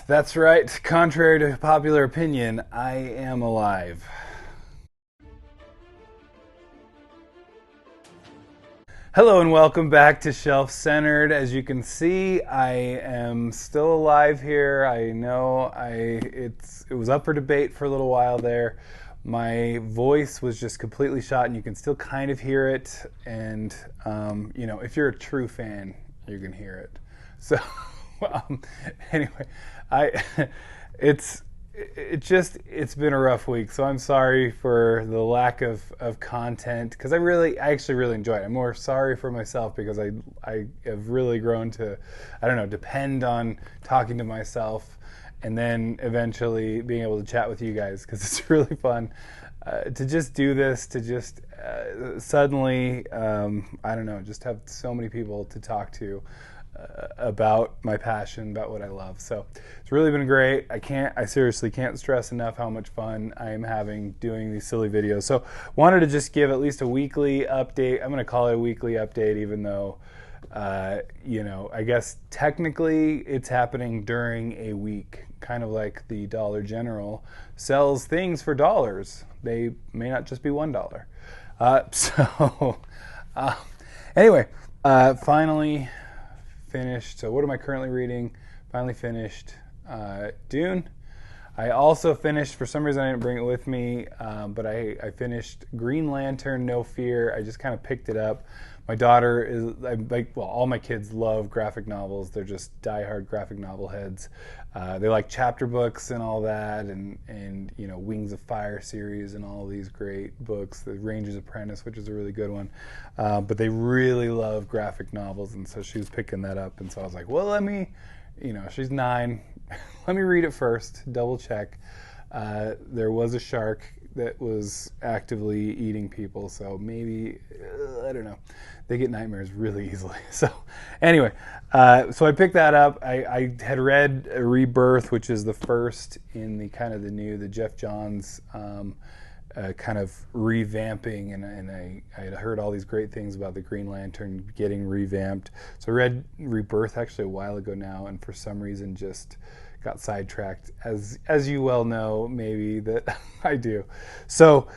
That's right. Contrary to popular opinion, I am alive. Hello and welcome back to Shelf Centered. As you can see, I am still alive here. I know it was up for debate for a little while there. My voice was just completely shot, and you can still kind of hear it. And if you're a true fan, you can hear it. So, anyway, it's been a rough week, so I'm sorry for the lack of content, because I actually really enjoy it. I'm more sorry for myself because I have really grown to, depend on talking to myself and then eventually being able to chat with you guys, because it's really fun to just do this, to just suddenly, just have so many people to talk to about my passion, about what I love. So it's really been great. I seriously can't stress enough how much fun I am having doing these silly videos. So wanted to just give at least a weekly update. I'm going to call it a weekly update, even though, I guess technically it's happening during a week, kind of like the Dollar General sells things for dollars. They may not just be $1. Anyway, finally finished. So what am I currently reading? Finally finished Dune. I also finished, for some reason I didn't bring it with me, but I finished Green Lantern No Fear. I just kind of picked it up. My daughter all my kids love graphic novels. They're just diehard graphic novel heads. They like chapter books and all that, and Wings of Fire series and all these great books. The Ranger's Apprentice, which is a really good one. But they really love graphic novels, and so she was picking that up. And so I was like, well, let me, she's 9. Let me read it first, double check. There was a shark that was actively eating people, so maybe, I don't know. They get nightmares really easily. So anyway, so I picked that up. I had read Rebirth, which is the first in the Jeff Johns kind of revamping, and I had heard all these great things about the Green Lantern getting revamped. So I read Rebirth actually a while ago now, and for some reason just got sidetracked, as you well know, maybe, that I do. So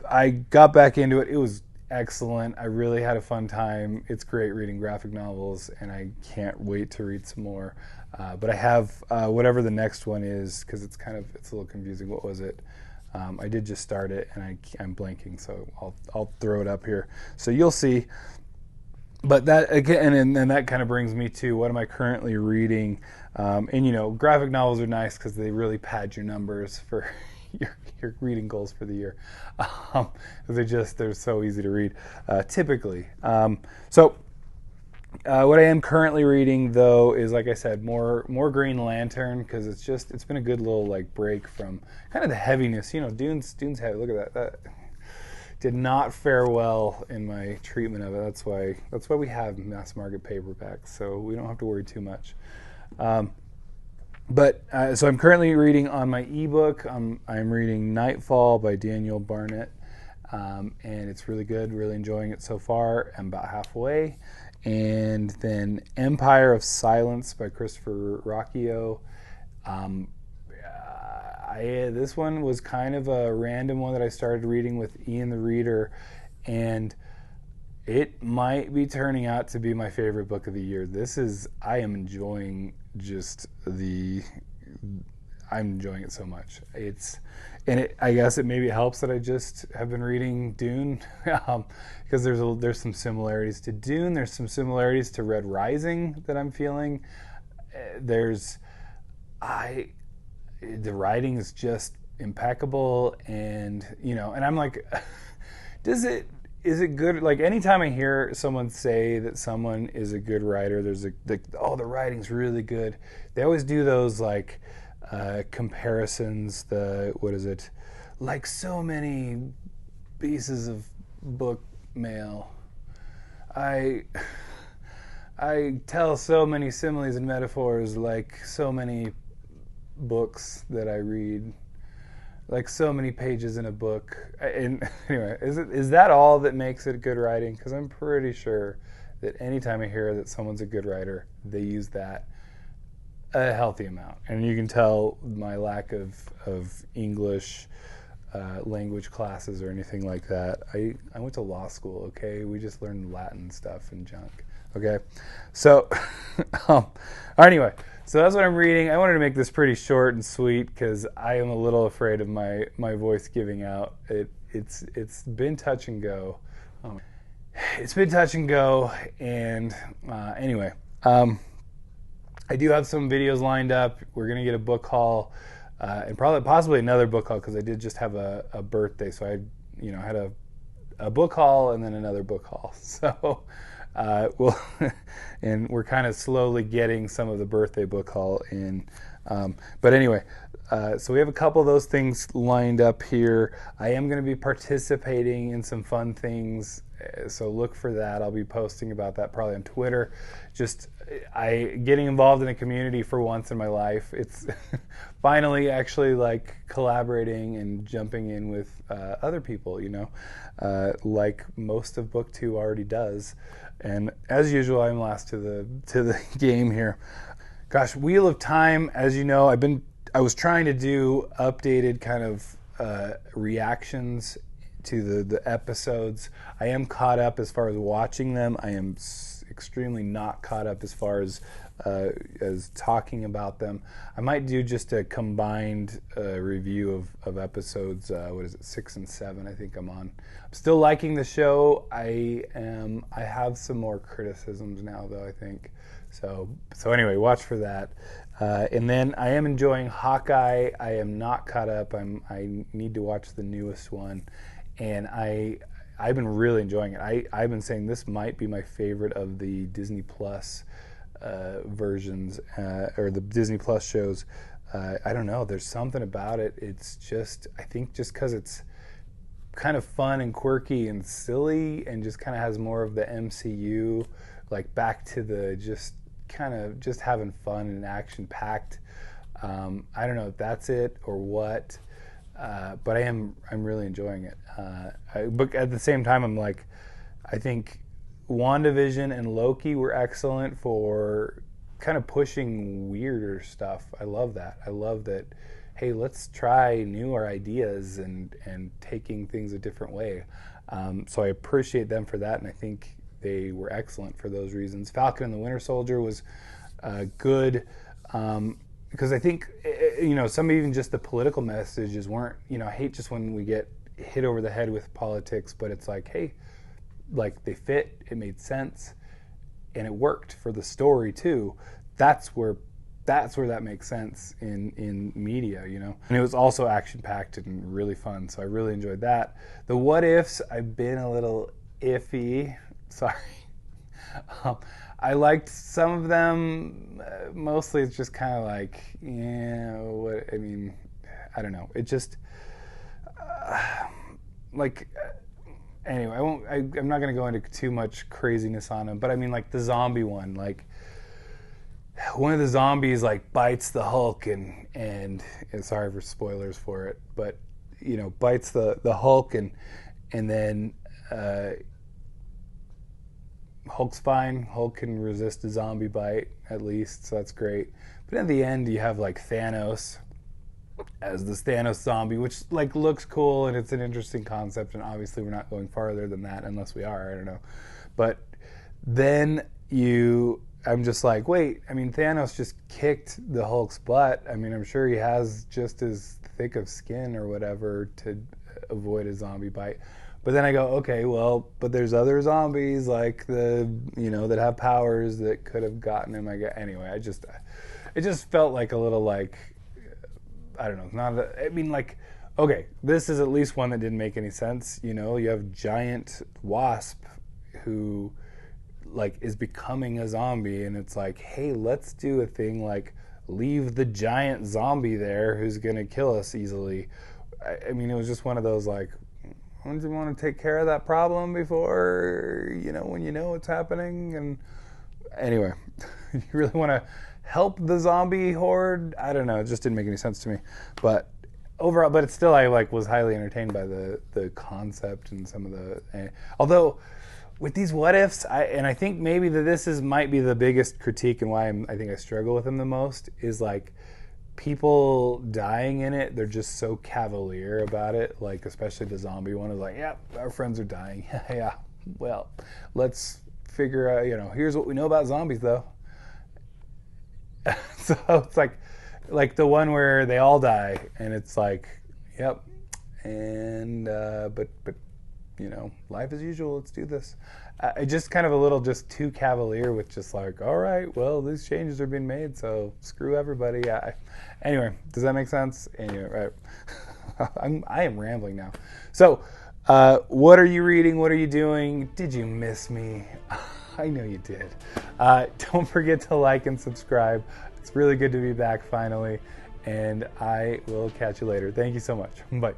I got back into it. It was excellent. I really had a fun time. It's great reading graphic novels, and I can't wait to read some more. But I have whatever the next one is, because it's a little confusing. What was it? I did just start it, and I'm blanking, so I'll throw it up here so you'll see. But that again, and that kind of brings me to what am I currently reading. Graphic novels are nice because they really pad your numbers for your reading goals for the year. They're so easy to read, typically. What I am currently reading, though, is, like I said, more Green Lantern, because it's been a good little break from kind of the heaviness. Dune's heavy. Look at that. That did not fare well in my treatment of it. That's why we have mass market paperbacks, so we don't have to worry too much. So I'm currently reading on my ebook. I'm reading Nightfall by Daniel Barnett, and it's really good. Really enjoying it so far. I'm about halfway. And then Empire of Silence by Christopher Rocchio. This one was kind of a random one that I started reading with Ian the Reader, and it might be turning out to be my favorite book of the year. I am enjoying I'm enjoying it so much. I guess maybe helps that I just have been reading Dune, because there's some similarities to Dune. There's some similarities to Red Rising that I'm feeling. The writing is just impeccable, and I'm like, is it good? Like, anytime I hear someone say that someone is a good writer, the writing's really good. They always do those comparisons. Like so many pieces of book mail. I tell so many similes and metaphors, like so many books that I read, like so many pages in a book. And anyway, is that all that makes it good writing? Because I'm pretty sure that anytime I hear that someone's a good writer, they use that a healthy amount. And you can tell my lack of English language classes or anything like that. I went to law school, okay? We just learned Latin stuff and junk, okay? So, anyway, so that's what I'm reading. I wanted to make this pretty short and sweet because I am a little afraid of my voice giving out. It's been touch and go. It's been touch and go, and anyway, I do have some videos lined up. We're gonna get a book haul, and possibly another book haul because I did just have a birthday, so I had a book haul and then another book haul. So and we're kind of slowly getting some of the birthday book haul in. But anyway, so we have a couple of those things lined up here. I am going to be participating in some fun things, so look for that. I'll be posting about that probably on Twitter. Just getting involved in a community for once in my life. It's finally actually like collaborating and jumping in with other people, like most of book 2 already does. And as usual, I'm last to the game here. Gosh, Wheel of Time, as you know, I was trying to do updated kind of reactions to the episodes. I am caught up as far as watching them. I am extremely not caught up as far as talking about them. I might do just a combined review of episodes. 6 and 7? I think I'm on. I'm still liking the show. I have some more criticisms now, though, I think. So anyway, watch for that. And then I am enjoying Hawkeye. I am not caught up. I need to watch the newest one, and I've been really enjoying it. I've been saying this might be my favorite of the Disney Plus versions or the Disney Plus shows. I don't know. There's something about it. It's just, I think just because it's kind of fun and quirky and silly and just kind of has more of the MCU, like back to the just kind of just having fun and action packed. I don't know if that's it or what, but I'm really enjoying it. But at the same time, I'm like, I think WandaVision and Loki were excellent for kind of pushing weirder stuff. I love that. I love that. Hey, let's try newer ideas and taking things a different way. So I appreciate them for that, and I think they were excellent for those reasons. Falcon and the Winter Soldier was good because I think some even just the political messages weren't. I hate just when we get hit over the head with politics, but it's like, hey, like they fit, it made sense, and it worked for the story too. That's where that makes sense in media, And it was also action-packed and really fun, so I really enjoyed that. The what ifs, I've been a little iffy. Sorry. I liked some of them. Mostly it's just kind of like, I don't know. It just, anyway, I'm not going to go into too much craziness on them, but I mean, like the zombie one, like one of the zombies like bites the Hulk and sorry for spoilers for it, but bites the Hulk and then Hulk's fine. Hulk can resist a zombie bite at least, so that's great. But in the end, you have like Thanos as this Thanos zombie, which like looks cool and it's an interesting concept. And obviously, we're not going farther than that unless we are. I don't know. But then I'm just like, wait. I mean, Thanos just kicked the Hulk's butt. I mean, I'm sure he has just as thick of skin or whatever to avoid a zombie bite. But then I go, okay, well, but there's other zombies like that have powers that could have gotten him. Anyway, it just felt like a little like, I don't know. Okay, this is at least one that didn't make any sense. You have giant wasp who like is becoming a zombie, and it's like, hey, let's do a thing like leave the giant zombie there who's gonna kill us easily. I mean, it was just one of those like, wouldn't you want to take care of that problem before, when you know what's happening? And anyway, you really want to help the zombie horde? I don't know. It just didn't make any sense to me. But overall, but it's still, I was highly entertained by the concept and some of the, although with these what ifs, I think maybe that might be the biggest critique and why I think I struggle with them the most is like people dying in it. They're just so cavalier about it. Like especially the zombie one is like, yeah, our friends are dying. Yeah, well, let's figure out. Here's what we know about zombies though. So it's like the one where they all die, and it's like, yep, and but life as usual. Let's do this. Just kind of a little just too cavalier with just like, all right, well, these changes are being made, so screw everybody. Anyway, does that make sense? Anyway, right. I am rambling now. So, what are you reading? What are you doing? Did you miss me? I know you did. Don't forget to like and subscribe. It's really good to be back finally, and I will catch you later. Thank you so much. Bye.